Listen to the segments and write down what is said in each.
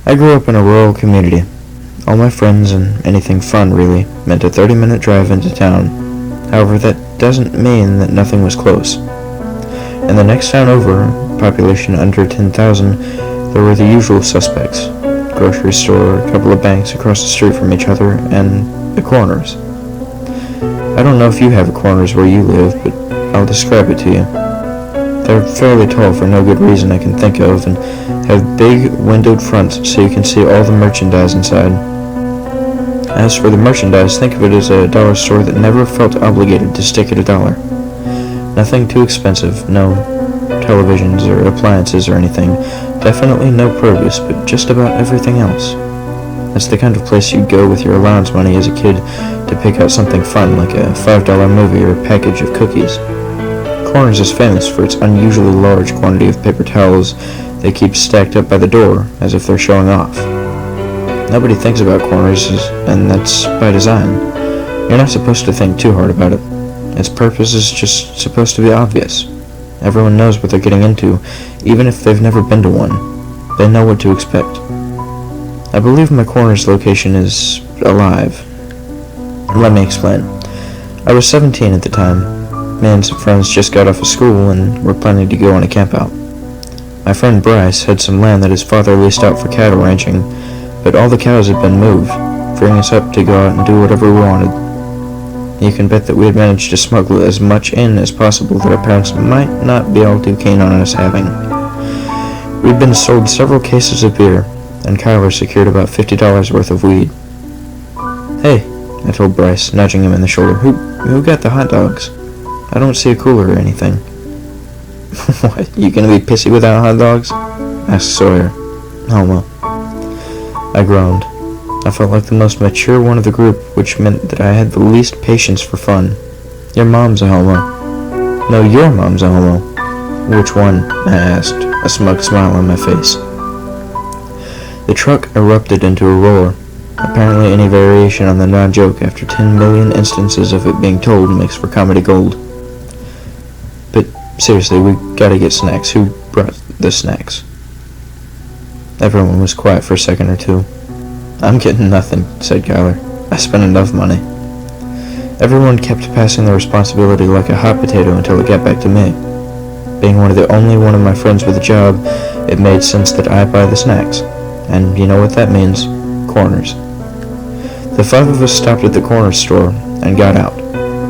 I grew up in a rural community. All my friends and anything fun, really, meant a 30-minute drive into town. However, that doesn't mean that nothing was close. In the next town over, population under 10,000, there were the usual suspects. Grocery store, a couple of banks across the street from each other, and the corners. I don't know if you have a corners where you live, but I'll describe it to you. They're fairly tall for no good reason I can think of, and have big windowed fronts so you can see all the merchandise inside. As for the merchandise, think of it as a dollar store that never felt obligated to stick at $1. Nothing too expensive, no televisions or appliances or anything. Definitely no produce, but just about everything else. That's the kind of place you'd go with your allowance money as a kid to pick out something fun like a $5 movie or a package of cookies. Corners is famous for its unusually large quantity of paper towels they keep stacked up by the door as if they're showing off. Nobody thinks about corners, and that's by design. You're not supposed to think too hard about it. Its purpose is just supposed to be obvious. Everyone knows what they're getting into, even if they've never been to one. They know what to expect. I believe my corner's location is alive. Let me explain. I was 17 at the time. Me and some friends just got off of school and were planning to go on a campout. My friend Bryce had some land that his father leased out for cattle ranching, but all the cows had been moved, freeing us up to go out and do whatever we wanted. You can bet that we had managed to smuggle as much in as possible that our parents might not be all too keen on us having. We'd been sold several cases of beer, and Kyler secured about $50 worth of weed. "Hey," I told Bryce, nudging him in the shoulder, who got the hot dogs? I don't see a cooler or anything." "What, you gonna be pissy without hot dogs?" asked Sawyer. "Homo." I groaned. I felt like the most mature one of the group, which meant that I had the least patience for fun. "Your mom's a homo." "No, your mom's a homo." "Which one?" I asked, a smug smile on my face. The truck erupted into a roar. Apparently any variation on the non-joke after 10 million instances of it being told makes for comedy gold. But seriously, we gotta get snacks. Who brought the snacks? Everyone was quiet for a second or two. "I'm getting nothing," said Kyler. "I spent enough money." Everyone kept passing the responsibility like a hot potato until it got back to me. Being one of my friends with a job, it made sense that I buy the snacks. And you know what that means. Corners. The 5 of us stopped at the corner store and got out.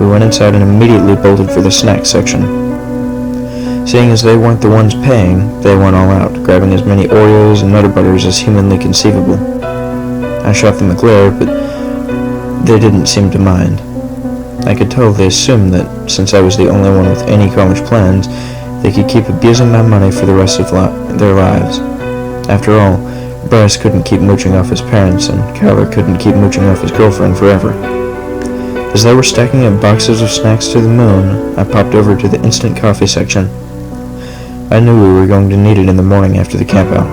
We went inside and immediately bolted for the snack section. Seeing as they weren't the ones paying, they went all out, grabbing as many Oreos and Nutter Butters as humanly conceivable. I shot them a glare, but they didn't seem to mind. I could tell they assumed that, since I was the only one with any college plans, they could keep abusing my money for the rest of their lives. After all, Bryce couldn't keep mooching off his parents, and Kyler couldn't keep mooching off his girlfriend forever. As they were stacking up boxes of snacks to the moon, I popped over to the instant coffee section. I knew we were going to need it in the morning after the campout.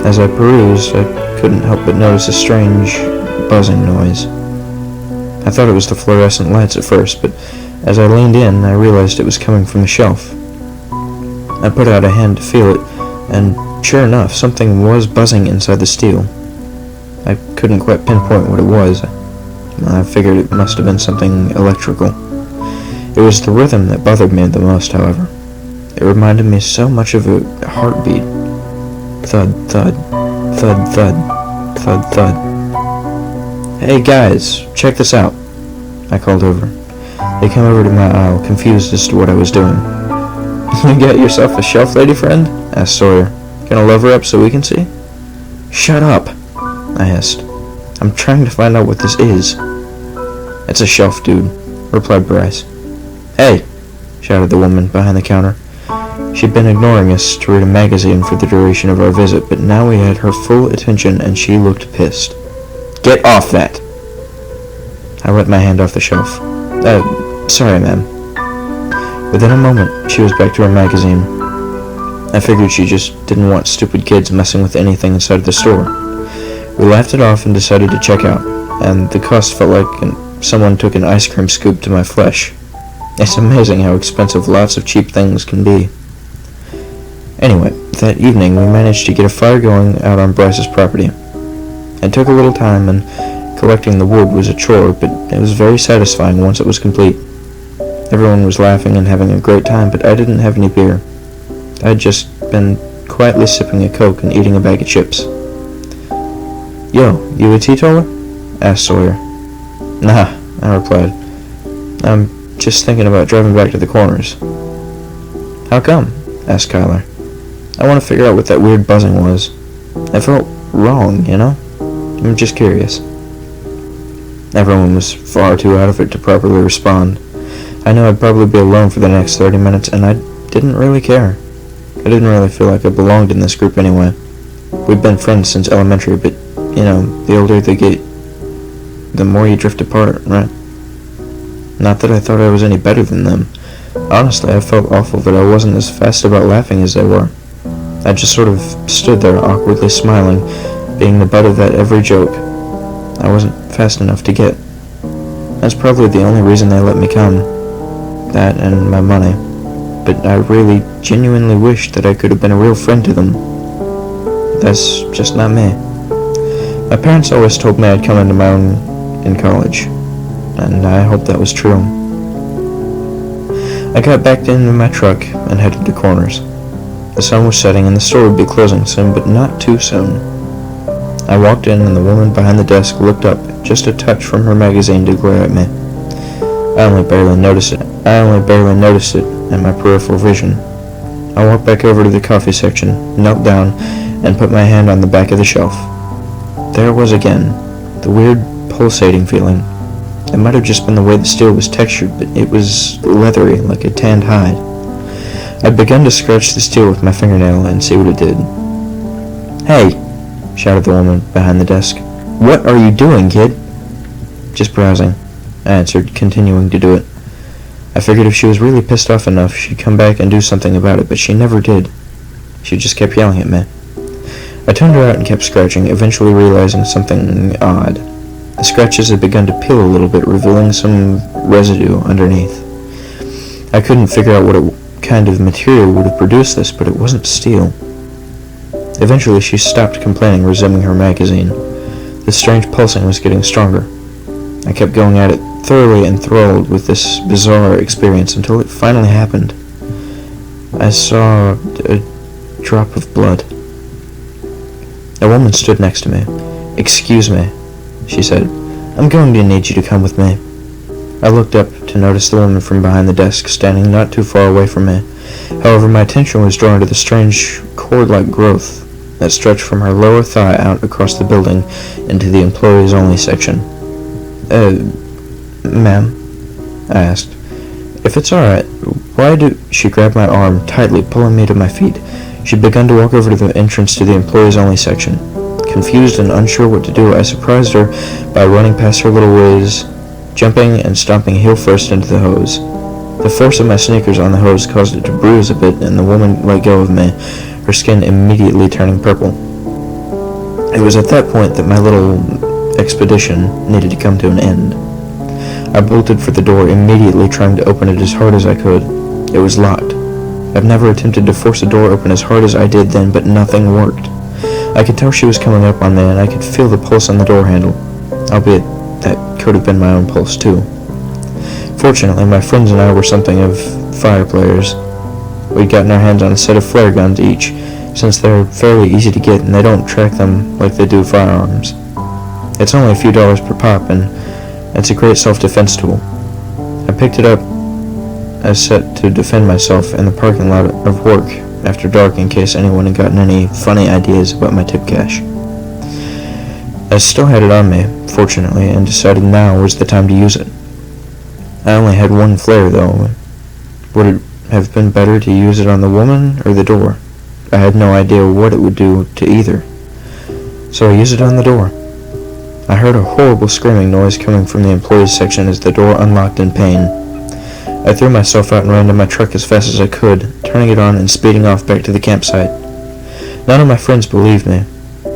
As I perused, I couldn't help but notice a strange, buzzing noise. I thought it was the fluorescent lights at first, but as I leaned in, I realized it was coming from the shelf. I put out a hand to feel it, and sure enough, something was buzzing inside the steel. I couldn't quite pinpoint what it was. I figured it must have been something electrical. It was the rhythm that bothered me the most, however. It reminded me so much of a heartbeat. Thud, thud, thud, thud, thud, thud. "Hey guys, check this out," I called over. They came over to my aisle, confused as to what I was doing. "You got yourself a shelf lady friend?" asked Sawyer. "Gonna love her up so we can see?" "Shut up," I hissed. "I'm trying to find out what this is." "It's a shelf, dude," replied Bryce. "Hey," shouted the woman behind the counter. She'd been ignoring us to read a magazine for the duration of our visit, but now we had her full attention and she looked pissed. "Get off that!" I let my hand off the shelf. Sorry, ma'am." Within a moment, she was back to her magazine. I figured she just didn't want stupid kids messing with anything inside the store. We laughed it off and decided to check out, and the cost felt like someone took an ice cream scoop to my flesh. It's amazing how expensive lots of cheap things can be. Anyway, that evening, we managed to get a fire going out on Bryce's property. It took a little time, and collecting the wood was a chore, but it was very satisfying once it was complete. Everyone was laughing and having a great time, but I didn't have any beer. I'd just been quietly sipping a Coke and eating a bag of chips. "Yo, you a teetotaler?" asked Sawyer. "Nah," I replied. "I'm just thinking about driving back to the Corners." "How come?" asked Kyler. "I want to figure out what that weird buzzing was. It felt wrong, you know? I'm just curious." Everyone was far too out of it to properly respond. I knew I'd probably be alone for the next 30 minutes, and I didn't really care. I didn't really feel like I belonged in this group anyway. We'd been friends since elementary, but, you know, the older they get, the more you drift apart, right? Not that I thought I was any better than them. Honestly, I felt awful that I wasn't as fast about laughing as they were. I just sort of stood there awkwardly smiling, being the butt of that every joke. I wasn't fast enough to get. That's probably the only reason they let me come. That and my money. But I really, genuinely wished that I could have been a real friend to them. That's just not me. My parents always told me I'd come into my own in college, and I hoped that was true. I got back into my truck and headed to Corners. The sun was setting and the store would be closing soon, but not too soon. I walked in and the woman behind the desk looked up just a touch from her magazine to glare at me. I only barely noticed it in my peripheral vision. I walked back over to the coffee section, knelt down, and put my hand on the back of the shelf. There it was again, the weird pulsating feeling. It might have just been the way the steel was textured, but it was leathery, like a tanned hide. I'd begun to scratch the steel with my fingernail and see what it did. "Hey!" shouted the woman behind the desk. "What are you doing, kid?" "Just browsing," I answered, continuing to do it. I figured if she was really pissed off enough, she'd come back and do something about it, but she never did. She just kept yelling at me. I turned her out and kept scratching, eventually realizing something odd. The scratches had begun to peel a little bit, revealing some residue underneath. I couldn't figure out what kind of material would have produced this, but it wasn't steel. Eventually she stopped complaining, resuming her magazine. The strange pulsing was getting stronger. I kept going at it, thoroughly enthralled with this bizarre experience, until it finally happened. I saw a drop of blood. A woman stood next to me. "Excuse me," she said. "I'm going to need you to come with me." I looked up to notice the woman from behind the desk standing not too far away from me. However, my attention was drawn to the strange cord-like growth that stretched from her lower thigh out across the building into the employees-only section. Ma'am?" I asked. "If it's alright, why do—" She grabbed my arm tightly, pulling me to my feet. She'd begun to walk over to the entrance to the employees-only section. Confused and unsure what to do, I surprised her by running past her little ways, jumping and stomping heel first into the hose. The force of my sneakers on the hose caused it to bruise a bit, and the woman let go of me, her skin immediately turning purple. It was at that point that my little expedition needed to come to an end. I bolted for the door, immediately trying to open it as hard as I could. It was locked. I've never attempted to force a door open as hard as I did then, but nothing worked. I could tell she was coming up on me, and I could feel the pulse on the door handle, albeit that could have been my own pulse too. Fortunately, my friends and I were something of fire players. We'd gotten our hands on a set of flare guns each, since they're fairly easy to get and they don't track them like they do firearms. It's only a few dollars per pop, and it's a great self-defense tool. I picked it up as set to defend myself in the parking lot of work after dark in case anyone had gotten any funny ideas about my tip cache. I still had it on me, fortunately, and decided now was the time to use it. I only had one flare, though. Would it have been better to use it on the woman or the door? I had no idea what it would do to either. So I used it on the door. I heard a horrible screaming noise coming from the employees section as the door unlocked in pain. I threw myself out and ran to my truck as fast as I could, turning it on and speeding off back to the campsite. None of my friends believed me.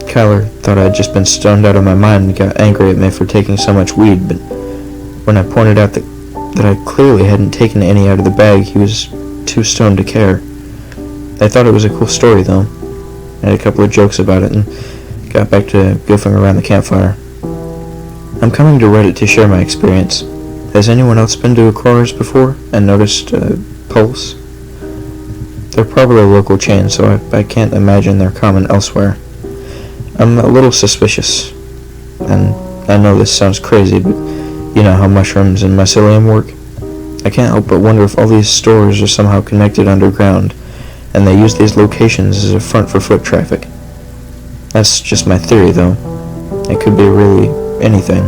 Kyler thought I had just been stoned out of my mind and got angry at me for taking so much weed, but when I pointed out that I clearly hadn't taken any out of the bag, he was too stoned to care. They thought it was a cool story, though. I had a couple of jokes about it and got back to goofing around the campfire. I'm coming to Reddit to share my experience. Has anyone else been to a Kroger's before and noticed a pulse? They're probably a local chain, so I can't imagine they're common elsewhere. I'm a little suspicious, and I know this sounds crazy, but you know how mushrooms and mycelium work? I can't help but wonder if all these stores are somehow connected underground, and they use these locations as a front for foot traffic. That's just my theory, though. It could be really anything.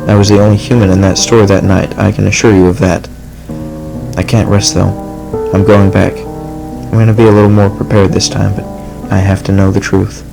I was the only human in that store that night, I can assure you of that. I can't rest, though. I'm going back. I'm going to be a little more prepared this time, but I have to know the truth.